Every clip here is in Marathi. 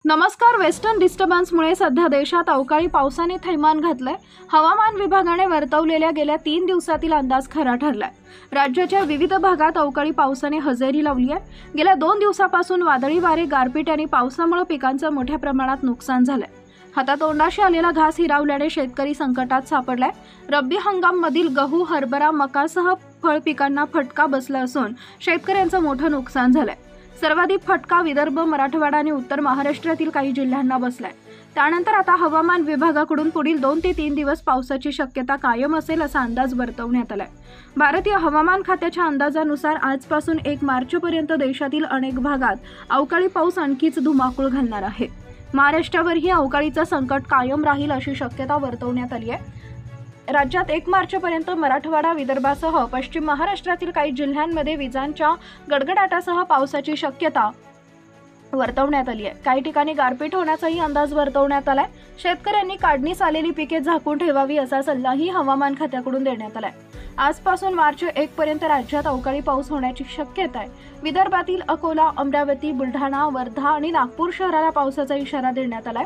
नमस्कार. वेस्टर्न डिस्टर्बन्समुळे सध्या देशात अवकाळी पावसाने थैमान घातलंय. हवामान विभागाने वर्तवलेल्या गेल्या 3 दिवसातील अंदाज खरा ठरलाय. राज्याच्या विविध भागात अवकाळी पावसाने हजेरी लावली आहे. गेल्या 2 दिवसापासून वादळी वारे, गारपीट आणि पावसामुळे पिकांचं मोठ्या प्रमाणात नुकसान झालंय. हातातोंडाशी आलेला घास हिरावल्याने शेतकरी संकटात सापडलाय. रब्बी हंगाममधील गहू, हरभरा, मकासह फळ पिकांना फटका बसला असून शेतकऱ्यांचं मोठं नुकसान झालंय. सर्वाधिक फटका विदर्भ, मराठवाडा आणि उत्तर महाराष्ट्रातील काही जिल्ह्यांना बसलाय. त्यानंतर आता हवामान विभागाकडून पुढील 2 ते 3 दिवस पावसाची शक्यता कायम असेल असा अंदाज वर्तवण्यात आलाय. भारतीय हवामान खात्याच्या अंदाजानुसार आजपासून 1 मार्चपर्यंत देशातील अनेक भागात अवकाळी पाऊस आणखीच धुमाकूळ घालणार आहे. महाराष्ट्रावरही अवकाळीचं संकट कायम राहील अशी शक्यता वर्तवण्यात आली आहे. राज्यात 1 मार्चपर्यंत मराठवाडा, विदर्भासह पश्चिम महाराष्ट्रातील काही जिल्ह्यांमध्ये विजांच्या गडगडाटासह पावसाची शक्यता वर्तवण्यात आली आहे. काही ठिकाणी गारपीट होण्याचाही अंदाज वर्तवण्यात आलाय. शेतकऱ्यांनी काढणीस आलेली पिके झाकून ठेवावी असा सल्लाही हवामान खात्याकडून देण्यात आलाय. आजपासून मार्च 1 पर्यंत राज्यात अवकाळी पाऊस होण्याची शक्यता आहे. विदर्भातील अकोला, अमरावती, बुलढाणा, वर्धा आणि नागपूर शहराला पावसाचा इशारा देण्यात आलाय.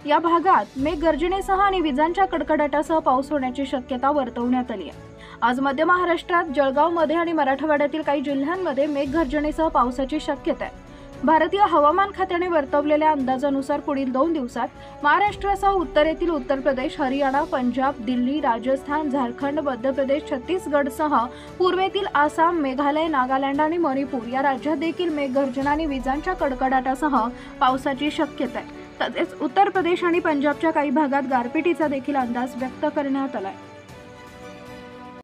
या भागात मेघगर्जनेसह आणि विजांच्या कडकडाटासह पाऊस होण्याची शक्यता वर्तवण्यात आली आहे. आज मध्य महाराष्ट्रात, जळगावमध्ये आणि मराठवाड्यातील काही जिल्ह्यांमध्ये मेघगर्जनेसह पावसाची शक्यता आहे. भारतीय हवामान खात्याने वर्तवलेल्या अंदाजानुसार पुढील 2 दिवसात महाराष्ट्रासह उत्तरेतील उत्तर प्रदेश, हरियाणा, पंजाब, दिल्ली, राजस्थान, झारखंड, मध्य प्रदेश, छत्तीसगडसह पूर्वेतील आसाम, मेघालय, नागालँड आणि मणिपूर या राज्यात देखील मेघगर्जना आणि विजांच्या कडकडाटासह पावसाची शक्यता आहे. तसेच उत्तर प्रदेश आणि पंजाबच्या काही भागात गारपिटीचा देखील अंदाज व्यक्त करण्यात आलाय.